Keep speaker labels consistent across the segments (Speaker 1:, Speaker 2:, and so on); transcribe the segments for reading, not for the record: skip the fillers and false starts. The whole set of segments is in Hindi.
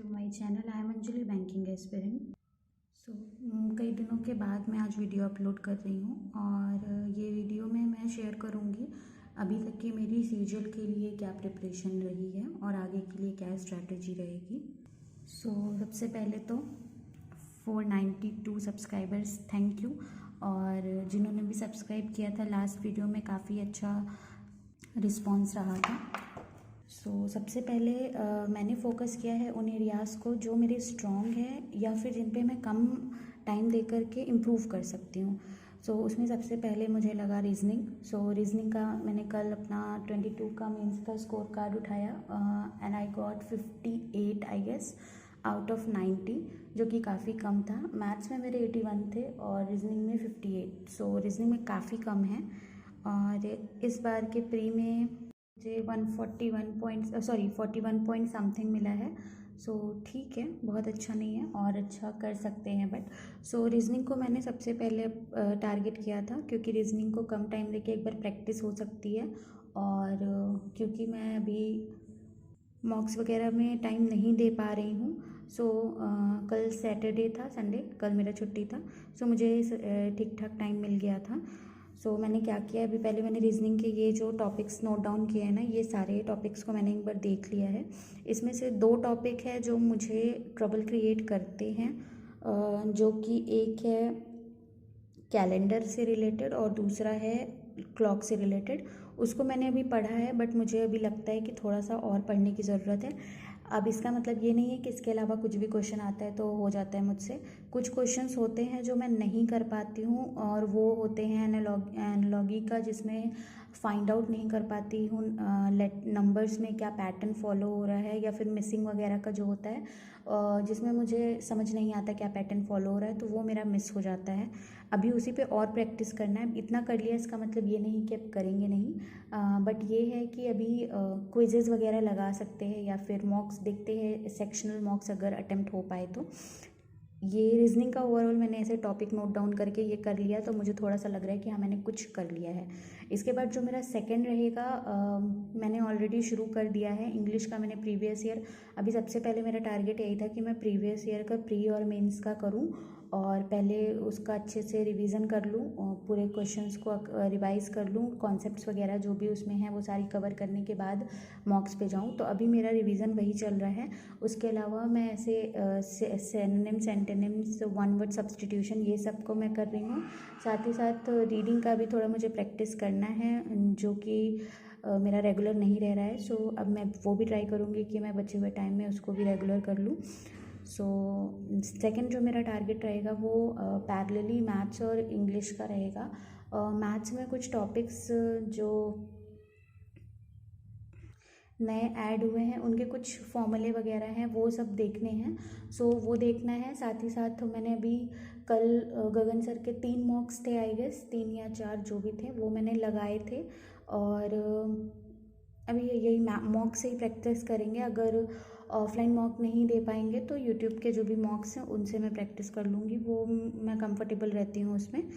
Speaker 1: To my channel. I am Anjali, banking aspirant. कई दिनों के बाद मैं आज वीडियो अपलोड कर रही हूँ और ये वीडियो में मैं शेयर करूँगी अभी तक की मेरी सीजीएल के लिए क्या प्रिपरेशन रही है और आगे के लिए क्या स्ट्रैटेजी रहेगी। सबसे पहले तो 492 सब्सक्राइबर्स, थैंक यू। और जिन्होंने भी सब्सक्राइब किया था लास्ट वीडियो में काफ़ी अच्छा रिस्पॉन्स रहा था। सबसे पहले मैंने फ़ोकस किया है उन एरियाज़ को जो मेरे स्ट्रॉन्ग है या फिर जिन पे मैं कम टाइम दे कर के इम्प्रूव कर सकती हूँ। उसमें सबसे पहले मुझे लगा रीजनिंग। रीजनिंग का मैंने कल अपना 22 का मेंस का स्कोर कार्ड उठाया and I got 58 I guess out of 90, जो कि काफ़ी कम था। मैथ्स में मेरे 81 थे और रीजनिंग में 58। रीजनिंग में काफ़ी कम है। और इस बार के प्री में मुझे 41 पॉइंट समथिंग मिला है। ठीक है, बहुत अच्छा नहीं है और अच्छा कर सकते हैं। बट रीजनिंग को मैंने सबसे पहले टारगेट किया था क्योंकि रीजनिंग को कम टाइम लेके एक बार प्रैक्टिस हो सकती है। और क्योंकि मैं अभी मॉक्स वगैरह में टाइम नहीं दे पा रही हूँ, कल सैटरडे था, संडे कल मेरा छुट्टी था, मुझे ठीक ठाक टाइम मिल गया था। मैंने क्या किया, अभी पहले मैंने रीजनिंग के ये जो टॉपिक्स नोट डाउन किए हैं ना, ये सारे टॉपिक्स को मैंने एक बार देख लिया है। इसमें से 2 टॉपिक है जो मुझे ट्रबल क्रिएट करते हैं, जो कि एक है कैलेंडर से रिलेटेड और दूसरा है क्लॉक से रिलेटेड। उसको मैंने अभी पढ़ा है बट मुझे अभी लगता है कि थोड़ा सा और पढ़ने की ज़रूरत है। अब इसका मतलब ये नहीं है कि इसके अलावा कुछ भी क्वेश्चन आता है तो हो जाता है मुझसे। कुछ क्वेश्चंस होते हैं जो मैं नहीं कर पाती हूँ और वो होते हैं एनालॉगी का, जिसमें फाइंड आउट नहीं कर पाती हूँ नंबर्स में क्या पैटर्न फॉलो हो रहा है या फिर मिसिंग वगैरह का जो होता है, जिसमें मुझे समझ नहीं आता क्या पैटर्न फॉलो हो रहा है, तो वो मेरा मिस हो जाता है। अभी उसी पे और प्रैक्टिस करना है। इतना कर लिया इसका मतलब ये नहीं कि अब करेंगे नहीं, बट ये है कि अभी क्विजेज़ वगैरह लगा सकते हैं या फिर मॉक्स देखते हैं, सेक्शनल मॉक्स अगर अटेम्प्ट हो पाए तो। ये रीजनिंग का ओवरऑल मैंने ऐसे टॉपिक नोट डाउन करके ये कर लिया, तो मुझे थोड़ा सा लग रहा है कि हाँ मैंने कुछ कर लिया है। इसके बाद जो मेरा सेकंड रहेगा, मैंने ऑलरेडी शुरू कर दिया है इंग्लिश का। मैंने प्रीवियस ईयर, अभी सबसे पहले मेरा टारगेट यही था कि मैं प्रीवियस ईयर का प्री और मेंस का करूं और पहले उसका अच्छे से रिवीजन कर लूं और पूरे क्वेश्चंस को रिवाइज़ कर लूं, कॉन्सेप्ट्स वगैरह जो भी उसमें हैं वो सारी कवर करने के बाद मॉक्स पे जाऊं। तो अभी मेरा रिवीजन वही चल रहा है। उसके अलावा मैं ऐसे synonyms, antonyms, one word substitution, ये सब को मैं कर रही हूँ। साथ ही साथ रीडिंग का भी थोड़ा मुझे प्रैक्टिस करना है, जो कि मेरा रेगुलर नहीं रह रहा है। अब मैं वो भी ट्राई करूँगी कि मैं बचे हुए टाइम में उसको भी रेगुलर कर लूँ। सेकंड जो मेरा टारगेट रहेगा वो पैरेलली मैथ्स और इंग्लिश का रहेगा। मैथ्स में कुछ टॉपिक्स जो नए ऐड हुए हैं उनके कुछ फॉर्मूले वगैरह हैं, वो सब देखने हैं। वो देखना है। साथ ही साथ मैंने अभी कल गगन सर के 3 मॉक्स थे आई गेस, 3 या 4 जो भी थे वो मैंने लगाए थे। और अभी यही मॉक से ही प्रैक्टिस करेंगे। अगर ऑफलाइन मॉक नहीं दे पाएंगे तो यूट्यूब के जो भी मॉक्स हैं उनसे मैं प्रैक्टिस कर लूँगी, वो मैं कंफर्टेबल रहती हूँ उसमें।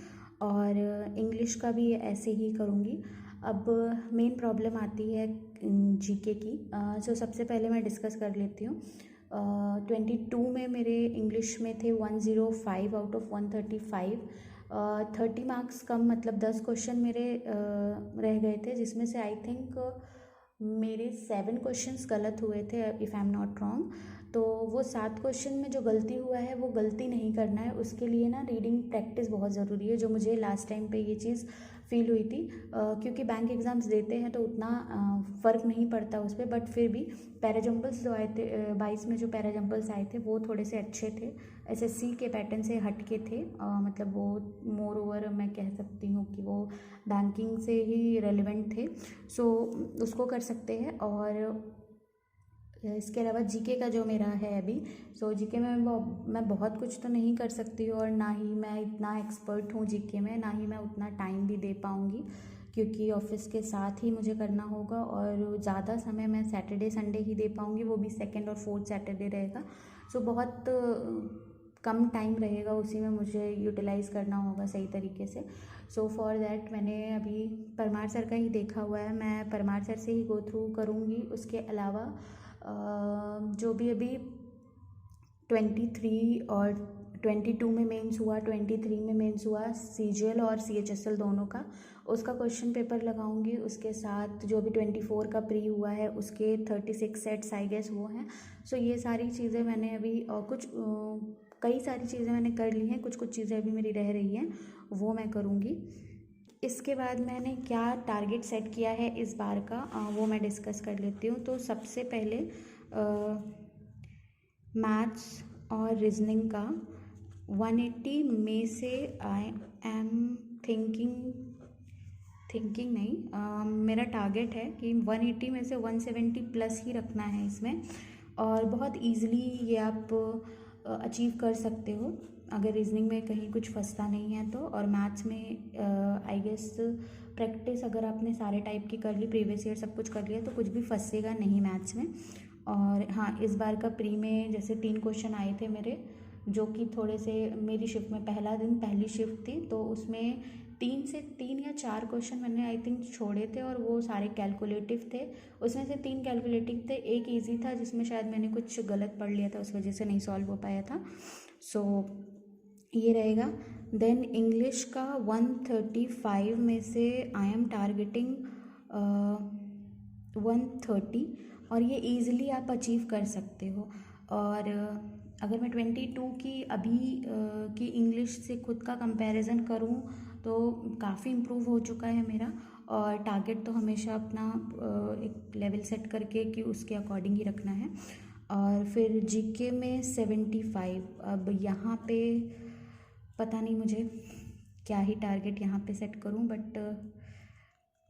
Speaker 1: और इंग्लिश का भी ऐसे ही करूँगी। अब मेन प्रॉब्लम आती है जीके की। सबसे पहले मैं डिस्कस कर लेती हूँ। 22 में मेरे इंग्लिश में थे 105 आउट ऑफ 135। 30 मार्क्स कम, मतलब 10 क्वेश्चन मेरे रह गए थे, जिसमें से आई थिंक मेरे 7 क्वेश्चंस गलत हुए थे if I am not wrong. तो वो 7 क्वेश्चन में जो गलती हुआ है वो गलती नहीं करना है। उसके लिए ना रीडिंग प्रैक्टिस बहुत ज़रूरी है, जो मुझे लास्ट टाइम पे ये चीज़ फील हुई थी। क्योंकि बैंक एग्ज़ाम्स देते हैं तो उतना फ़र्क नहीं पड़ता उस पर, बट फिर भी पैराजम्पल्स जो आए थे 22 में, जो पैराजम्पल्स आए थे वो थोड़े से अच्छे थे, एसएससी के पैटर्न से हट के थे। मतलब वो मोर ओवर मैं कह सकती हूँ कि वो बैंकिंग से ही रेलिवेंट थे। उसको कर सकते हैं। और इसके अलावा जीके का जो मेरा है अभी, जीके में मैं बहुत कुछ तो नहीं कर सकती हूँ और ना ही मैं इतना एक्सपर्ट हूँ जीके में, ना ही मैं उतना टाइम भी दे पाऊँगी, क्योंकि ऑफिस के साथ ही मुझे करना होगा और ज़्यादा समय मैं सैटरडे संडे ही दे पाऊँगी, वो भी सेकंड और फोर्थ सैटरडे रहेगा। बहुत कम टाइम रहेगा, उसी में मुझे यूटिलाइज़ करना होगा सही तरीके से। फॉर दैट मैंने अभी परमार सर का ही देखा हुआ है, मैं परमार सर से ही गो थ्रू करूँगी। उसके अलावा जो भी अभी 23 और 22 में मेंस हुआ, 23 में मेंस हुआ, CGL और CHSL दोनों का, उसका क्वेश्चन पेपर लगाऊंगी। उसके साथ जो भी 24 का प्री हुआ है उसके 36 सेट्स आई गेस वो हैं। सो ये सारी चीज़ें मैंने अभी कई सारी चीज़ें मैंने कर ली हैं, कुछ कुछ चीज़ें अभी मेरी रह रही हैं, वो मैं करूँगी। इसके बाद मैंने क्या टारगेट सेट किया है इस बार का, वो मैं डिस्कस कर लेती हूँ। तो सबसे पहले मैथ्स और रीजनिंग का 180 में से आई एम थिंकिंग नहीं, मेरा टारगेट है कि 180 में से 170 प्लस ही रखना है इसमें, और बहुत इजीली ये आप अचीव कर सकते हो अगर रीजनिंग में कहीं कुछ फंसता नहीं है तो। और मैथ्स में आई गेस प्रैक्टिस अगर आपने सारे टाइप की कर ली, प्रीवियस ईयर सब कुछ कर लिया, तो कुछ भी फंसेगा नहीं मैथ्स में। और हाँ, इस बार का प्री में जैसे 3 क्वेश्चन आए थे मेरे, जो कि थोड़े से मेरी शिफ्ट में पहला दिन पहली शिफ्ट थी, तो उसमें 3 या 4 क्वेश्चन मैंने आई थिंक छोड़े थे, और वो सारे कैलकुलेटिव थे। उसमें से 3 कैलकुलेटिव थे, एक ईजी था जिसमें शायद मैंने कुछ गलत पढ़ लिया था, उस वजह से नहीं सॉल्व हो पाया था। सो ये रहेगा। देन इंग्लिश का 135 में से आई एम टारगेटिंग 130, और ये ईज़िली आप अचीव कर सकते हो। और अगर मैं 22 की अभी की इंग्लिश से खुद का कंपैरिजन करूँ तो काफ़ी इम्प्रूव हो चुका है मेरा। और टारगेट तो हमेशा अपना एक लेवल सेट करके कि उसके अकॉर्डिंग ही रखना है। और फिर जीके में 75। अब यहाँ पे पता नहीं मुझे क्या ही टारगेट यहाँ पे सेट करूँ, बट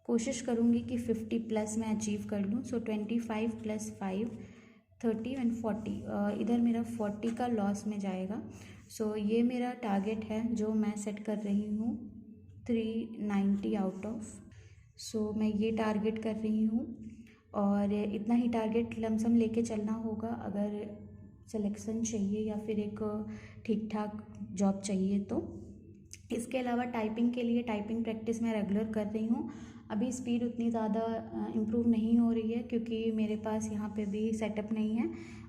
Speaker 1: कोशिश करूँगी कि 50 प्लस मैं अचीव कर लूँ। सो 25 + 5 30 एंड 40, इधर मेरा 40 का लॉस में जाएगा। सो ये मेरा टारगेट है जो मैं सेट कर रही हूँ 390 आउट ऑफ। सो मैं ये टारगेट कर रही हूँ, और इतना ही टारगेट लमसम लेके चलना होगा अगर सिलेक्शन चाहिए या फिर एक ठीक ठाक जॉब चाहिए तो। इसके अलावा टाइपिंग के लिए टाइपिंग प्रैक्टिस मैं रेगुलर कर रही हूँ। अभी स्पीड उतनी ज़्यादा इम्प्रूव नहीं हो रही है क्योंकि मेरे पास यहाँ पे भी सेटअप नहीं है,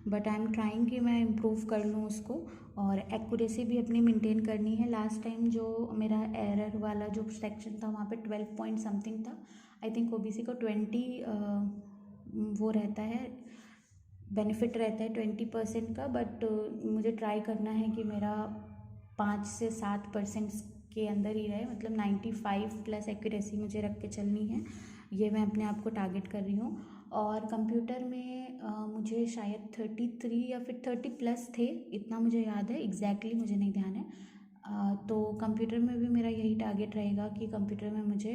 Speaker 1: बट आई एम ट्राइंग कि मैं इम्प्रूव कर लूँ उसको। और एक्यूरेसी भी अपनी मेंटेन करनी है। लास्ट टाइम जो मेरा एरर वाला जो सेक्शन था वहाँ पे 12 पॉइंट समथिंग था। आई थिंक ओबीसी को 20 वो रहता है, बेनिफिट रहता है 20% का, बट मुझे ट्राई करना है कि मेरा 5 से 7% के अंदर ही रहे, मतलब 95 प्लस एक्यूरेसी मुझे रख के चलनी है। ये मैं अपने आप को टारगेट कर रही हूँ। और कंप्यूटर में मुझे शायद 33 या फिर 30 प्लस थे, इतना मुझे याद है, एग्जैक्टली मुझे नहीं ध्यान है। तो कंप्यूटर में भी मेरा यही टारगेट रहेगा कि कंप्यूटर में मुझे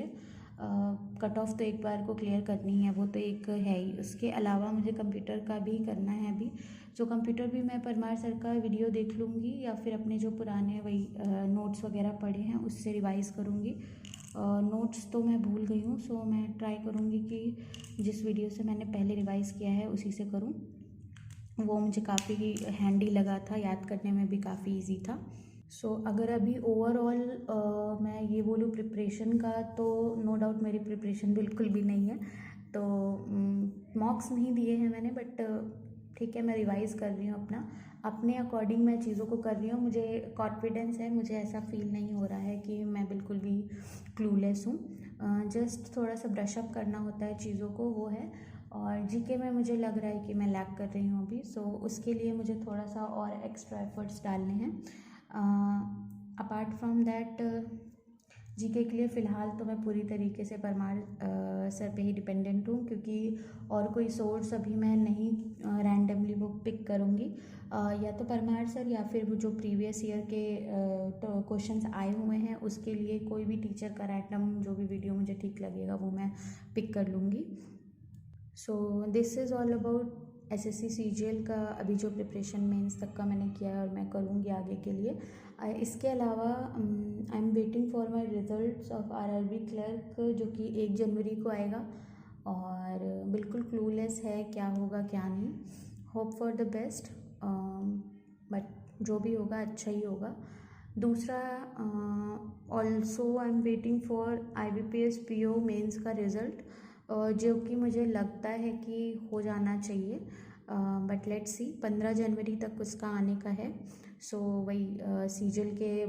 Speaker 1: कट ऑफ तो एक बार को क्लियर करनी है, वो तो एक है ही। उसके अलावा मुझे कंप्यूटर का भी करना है अभी। सो कंप्यूटर भी मैं परमार सर का वीडियो देख लूँगी या फिर अपने जो पुराने वही नोट्स वगैरह पढ़े हैं उससे रिवाइज़ करूँगी। नोट्स तो मैं भूल गई हूँ, सो मैं ट्राई करूँगी कि जिस वीडियो से मैंने पहले रिवाइज़ किया है उसी से करूँ। वो मुझे काफ़ी हैंडी लगा था, याद करने में भी काफ़ी इजी था। सो अगर अभी ओवरऑल मैं ये बोलूँ प्रिपरेशन का, तो नो डाउट मेरी प्रिपरेशन बिल्कुल भी नहीं है। तो मॉक्स नहीं दिए हैं मैंने, बट ठीक है, मैं रिवाइज़ कर रही हूँ अपने अकॉर्डिंग मैं चीज़ों को कर रही हूँ। मुझे कॉन्फिडेंस है, मुझे ऐसा फील नहीं हो रहा है कि मैं बिल्कुल भी क्लूलेस हूँ। जस्ट थोड़ा सा ब्रशअप करना होता है चीज़ों को, वो है। और जीके में मुझे लग रहा है कि मैं लैग कर रही हूँ अभी, सो उसके लिए मुझे थोड़ा सा और एक्स्ट्रा एफर्ट्स डालने हैं। अपार्ट फ्रॉम दैट जीके के लिए फ़िलहाल तो मैं पूरी तरीके से परमार सर पे ही डिपेंडेंट हूँ, क्योंकि और कोई सोर्स अभी मैं नहीं रैंडमली बुक पिक करूँगी। या तो परमार सर या फिर वो जो प्रीवियस ईयर के क्वेश्चंस आए हुए हैं उसके लिए कोई भी टीचर का रैंडम जो भी वीडियो मुझे ठीक लगेगा वो मैं पिक कर लूँगी। So this is all about SSC CGL का अभी जो प्रिपरेशन मेंस तक का मैंने किया है और मैं करूँगी आगे के लिए। इसके अलावा आई am waiting for my results of RRB clerk, जो कि 1 जनवरी को आएगा, और बिल्कुल क्लूलेस है क्या होगा क्या नहीं। Hope for the best, but जो भी होगा अच्छा ही होगा। दूसरा, also I am waiting for IBPS PO mains का रिज़ल्ट, जो कि मुझे लगता है कि हो जाना चाहिए। बट लेट्स सी 15 जनवरी तक उसका आने का है। सो वही सीजल के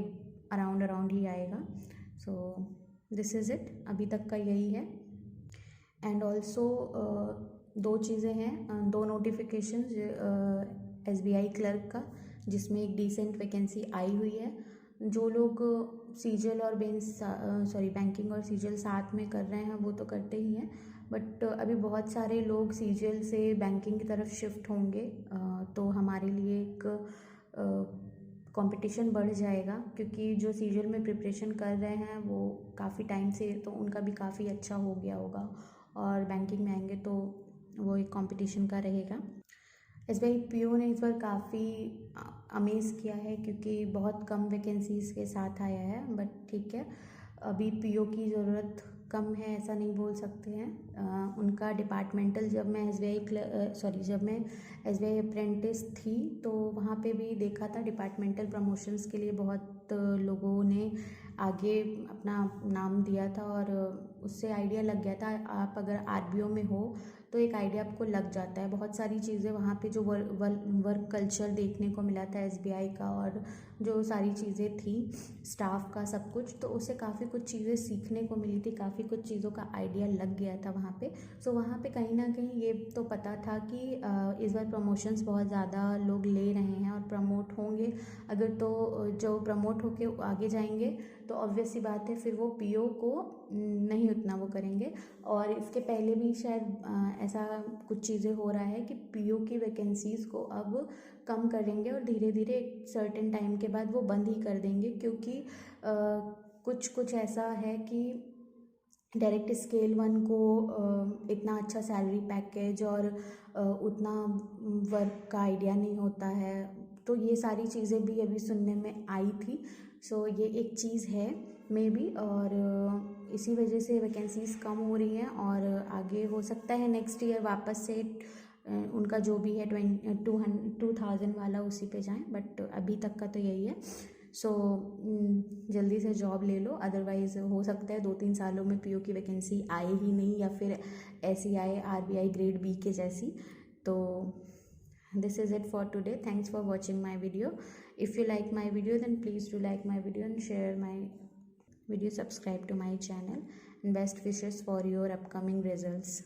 Speaker 1: अराउंड ही आएगा। सो दिस इज़ इट, अभी तक का यही है। एंड ऑल्सो 2 चीज़ें हैं, 2 नोटिफिकेशन SBI क्लर्क का, जिसमें एक डिसेंट वैकेंसी आई हुई है। जो लोग सीजल और बैंकिंग और सीजल साथ में कर रहे हैं वो तो करते ही हैं, बट अभी बहुत सारे लोग सीजल से बैंकिंग की तरफ शिफ्ट होंगे, तो हमारे लिए एक कंपटीशन बढ़ जाएगा, क्योंकि जो सीजल में प्रिपरेशन कर रहे हैं वो काफ़ी टाइम से, तो उनका भी काफ़ी अच्छा हो गया होगा, और बैंकिंग में आएंगे तो वो एक कंपटीशन का रहेगा। SBI PO ने इस बार काफ़ी अमेज़ किया है, क्योंकि बहुत कम वैकेंसीज़ के साथ आया है, बट ठीक है, अभी PO की ज़रूरत कम है ऐसा नहीं बोल सकते हैं। उनका डिपार्टमेंटल, जब मैं SBI अप्रेंटिस थी तो वहाँ पे भी देखा था, डिपार्टमेंटल प्रमोशंस के लिए बहुत लोगों ने आगे अपना नाम दिया था, और उससे आइडिया लग गया था। आप अगर RBO में हो तो एक आइडिया आपको लग जाता है। बहुत सारी चीज़ें वहाँ पे जो वर्क कल्चर देखने को मिला था SBI का, और जो सारी चीज़ें थी स्टाफ का सब कुछ, तो उससे काफ़ी कुछ चीज़ें सीखने को मिली थी, काफ़ी कुछ चीज़ों का आइडिया लग गया था वहाँ पे। सो वहाँ पे कहीं ना कहीं ये तो पता था कि इस बार प्रमोशंस बहुत ज़्यादा लोग ले रहे हैं और प्रमोट होंगे। अगर तो जो प्रमोट होके आगे जाएंगे तो ऑब्वियस सी बात है फिर वो PO को नहीं उतना वो करेंगे। और इसके पहले भी शायद ऐसा कुछ चीज़ें हो रहा है कि PO की वैकेंसीज़ को अब कम करेंगे, और धीरे धीरे एक सर्टेन टाइम के बाद वो बंद ही कर देंगे, क्योंकि कुछ ऐसा है कि डायरेक्ट स्केल 1 को इतना अच्छा सैलरी पैकेज और उतना वर्क का आइडिया नहीं होता है, तो ये सारी चीज़ें भी अभी सुनने में आई थी। सो ये एक चीज़ है मे बी, और इसी वजह से वैकेंसीज़ कम हो रही हैं, और आगे हो सकता है नेक्स्ट ईयर वापस से उनका जो भी है 2000 वाला उसी पे जाएं, बट अभी तक का तो यही है। सो जल्दी से जॉब ले लो, अदरवाइज़ हो सकता है 2-3 सालों में PO की वैकेंसी आए ही नहीं, या फिर ऐसी आए RBI ग्रेड B के जैसी। तो this is it for today. Thanks for watching my video. If you like my video, then please do like my video and share my video, subscribe to my channel, and best wishes for your upcoming results.